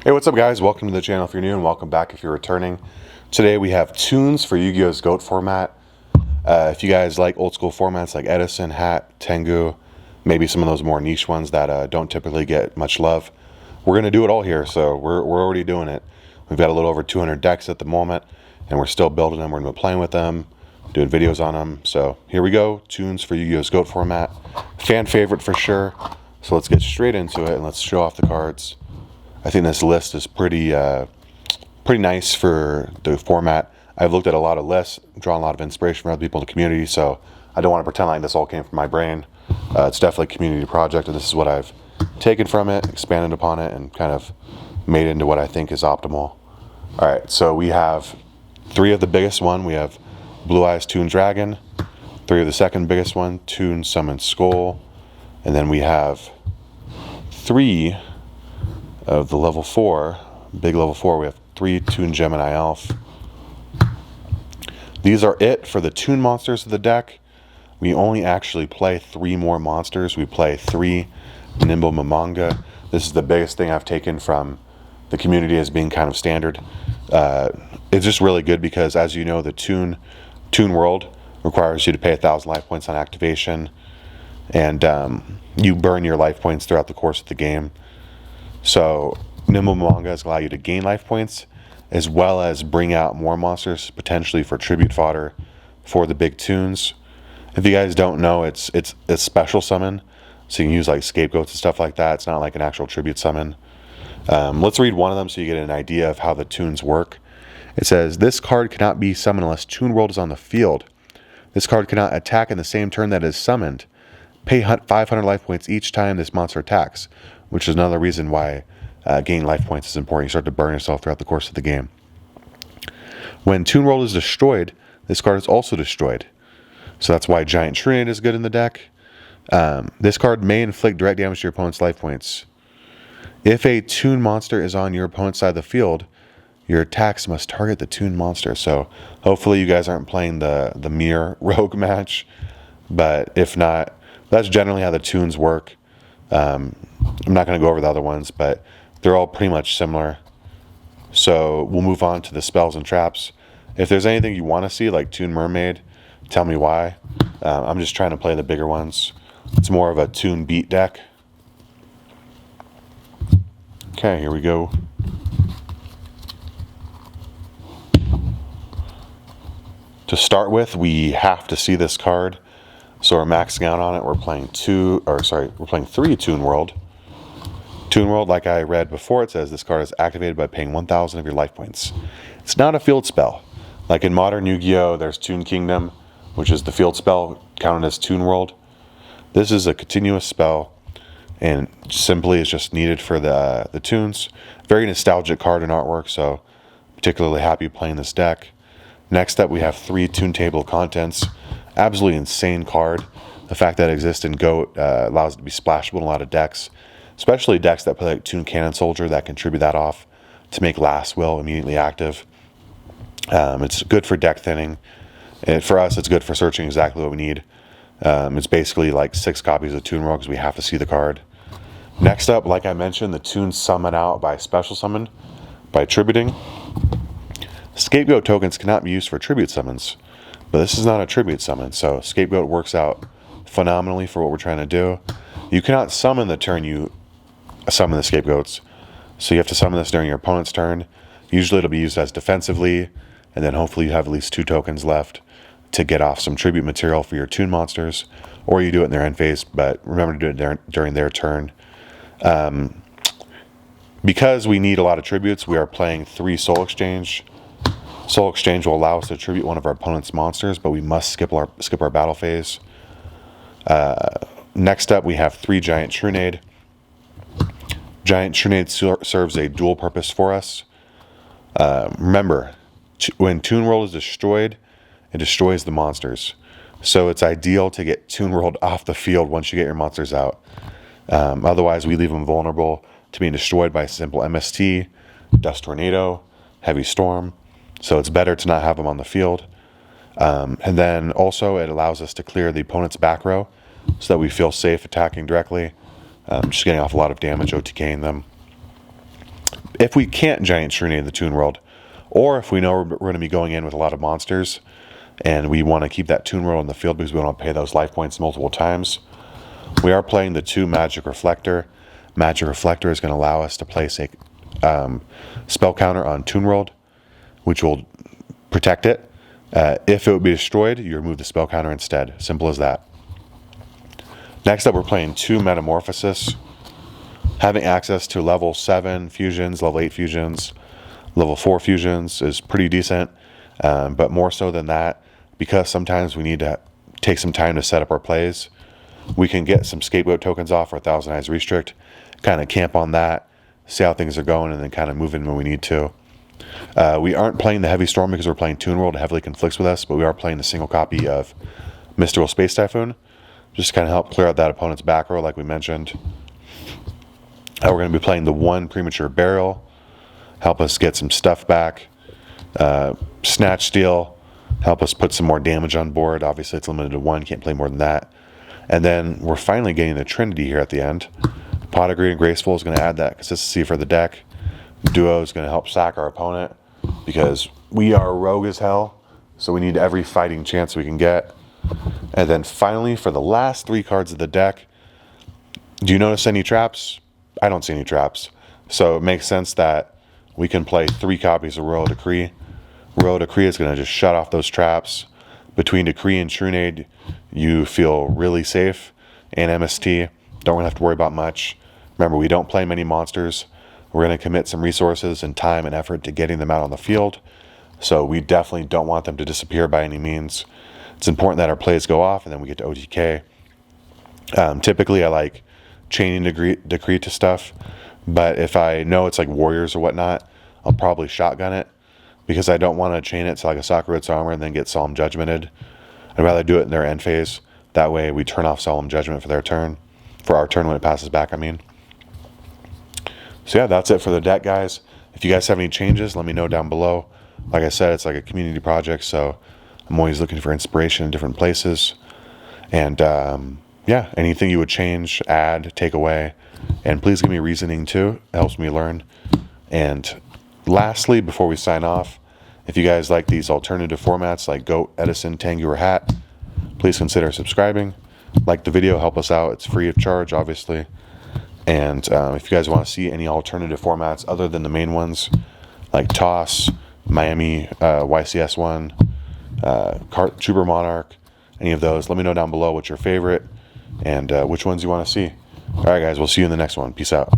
Hey, what's up guys? Welcome to the channel if you're new and welcome back if you're returning. Today we have Toons for Yu-Gi-Oh's GOAT format. If you guys like old school formats like Edison, Hat, Tengu, maybe some of those more niche ones that don't typically get much love, we're going to do it all here, so we're already doing it. We've got a little over 200 decks at the moment and we're still building them. We're going to be playing with them, doing videos on them. So here we go, Toons for Yu-Gi-Oh's GOAT format. Fan favorite for sure. So let's get straight into it and let's show off the cards. I think this list is pretty nice for the format. I've looked at a lot of lists, drawn a lot of inspiration from other people in the community, so I don't want to pretend like this all came from my brain. It's definitely a community project, and this is what I've taken from it, expanded upon it, and kind of made into what I think is optimal. All right, so we have three of the biggest one. We have Blue Eyes Toon Dragon, three of the second biggest one, Toon Summon Skull, and then we have three of the level 4, big level 4, we have 3 Toon Gemini Elf. These are it for the Toon monsters of the deck. We only actually play 3 more monsters. We play 3 Nimble Mamanga. This is the biggest thing I've taken from the community as being kind of standard. It's just really good because, as you know, the Toon world requires you to pay 1,000 life points on activation, and you burn your life points throughout the course of the game. So Nimble Mamangas allow you to gain life points as well as bring out more monsters potentially for tribute fodder for the big Toons. If you guys don't know, it's a special summon, so you can use like scapegoats and stuff like that. It's not like an actual tribute summon. Let's read one of them so you get an idea of how the Toons work. It says, this card cannot be summoned unless Toon World is on the field. This card cannot attack in the same turn that it is summoned. Pay 500 life points each time this monster attacks, which is another reason why gaining life points is important. You start to burn yourself throughout the course of the game. When Toon World is destroyed, this card is also destroyed. So that's why Giant Trinade is good in the deck. This card may inflict direct damage to your opponent's life points. If a Toon monster is on your opponent's side of the field, your attacks must target the Toon monster. So hopefully you guys aren't playing the Mirror Rogue match, but if not, that's generally how the Toons work. I'm not going to go over the other ones, but they're all pretty much similar. So we'll move on to the spells and traps. If there's anything you want to see, like Toon Mermaid, tell me why. I'm just trying to play the bigger ones. It's more of a Toon beat deck. Okay, here we go. To start with, we have to see this card. So we're maxing out on it. We're playing 3 Toon World. Toon World, like I read before, it says this card is activated by paying 1,000 of your life points. It's not a field spell. Like in modern Yu-Gi-Oh, there's Toon Kingdom, which is the field spell counted as Toon World. This is a continuous spell, and simply is just needed for the Toons. Very nostalgic card and artwork, so particularly happy playing this deck. Next up, we have 3 Toon Table of Contents. Absolutely insane card. The fact that it exists in GOAT allows it to be splashable in a lot of decks, especially decks that play like Toon Cannon Soldier that contribute that off to make Last Will immediately active. It's good for deck thinning. And for us, it's good for searching exactly what we need. It's basically like 6 copies of Toon World because we have to see the card. Next up, like I mentioned, the Toons summon out by special summon, by attributing. Scapegoat tokens cannot be used for tribute summons, but this is not a tribute summon, so Scapegoat works out phenomenally for what we're trying to do. You cannot summon the turn you summon the Scapegoats, so you have to summon this during your opponent's turn. Usually it'll be used as defensively, and then hopefully you have at least 2 tokens left to get off some tribute material for your Toon monsters, or you do it in their end phase, but remember to do it during their turn. Because we need a lot of tributes, we are playing 3 Soul Exchange. Soul Exchange will allow us to tribute one of our opponent's monsters, but we must skip our battle phase. Next up, we have 3 Giant Trinade. Giant Trinade serves a dual purpose for us. Remember, when Toon World is destroyed, it destroys the monsters. So it's ideal to get Toon World off the field once you get your monsters out. Otherwise, we leave them vulnerable to being destroyed by simple MST, Dust Tornado, Heavy Storm. So it's better to not have them on the field. And then also it allows us to clear the opponent's back row so that we feel safe attacking directly. Just getting off a lot of damage, OTKing them. if we can't giant Shroonade the Toon World, or if we know we're going to be going in with a lot of monsters and we want to keep that Toon World in the field because we want to pay those life points multiple times, we are playing the 2 Magic Reflector. Magic Reflector is going to allow us to place a spell counter on Toon World, which will protect it. If it would be destroyed, you remove the spell counter instead. Simple as that. Next up, we're playing 2 Metamorphosis. Having access to level 7 fusions, level 8 fusions, level 4 fusions is pretty decent, but more so than that, because sometimes we need to take some time to set up our plays, we can get some Scapegoat tokens off our Thousand Eyes Restrict, kind of camp on that, see how things are going, and then kind of move in when we need to. We aren't playing the Heavy Storm because we're playing Toon World. It heavily conflicts with us, but we are playing the single copy of Mystical Space Typhoon, just to kind of help clear out that opponent's back row like we mentioned. We're going to be playing the 1 Premature Burial, help us get some stuff back. Snatch Steal, help us put some more damage on board. Obviously it's limited to 1, can't play more than that. And then we're finally getting the Trinity here at the end. Pot of Greed and Graceful is going to add that consistency for the deck. Duo is going to help sack our opponent because we are rogue as hell, so we need every fighting chance we can get. And then finally, for the last 3 cards of the deck, do you notice any traps? I don't see any traps. So it makes sense that we can play 3 copies of Royal Decree. Royal Decree is going to just shut off those traps. Between Decree and Shroonade, you feel really safe. And MST, don't really have to worry about much. Remember, we don't play many monsters. We're going to commit some resources and time and effort to getting them out on the field. So we definitely don't want them to disappear by any means. It's important that our plays go off and then we get to OTK. Typically, I like chaining Decree to stuff. But if I know it's like Warriors or whatnot, I'll probably shotgun it. Because I don't want to chain it to like a Sakura's Armor and then get Solemn Judgmented. I'd rather do it in their end phase. That way we turn off Solemn Judgment for their turn. For our turn when it passes back, I mean. So yeah, that's it for the deck, guys. If you guys have any changes, let me know down below. Like I said, it's like a community project, so I'm always looking for inspiration in different places. And yeah, anything you would change, add, take away. And please give me reasoning too. It helps me learn. And lastly, before we sign off, if you guys like these alternative formats like Goat, Edison, Tengu, or Hat, please consider subscribing. Like the video, help us out. It's free of charge, obviously. And if you guys want to see any alternative formats other than the main ones, like Toss, Miami, YCS1, Trooper Monarch, any of those, let me know down below what's your favorite and which ones you want to see. All right, guys, we'll see you in the next one. Peace out.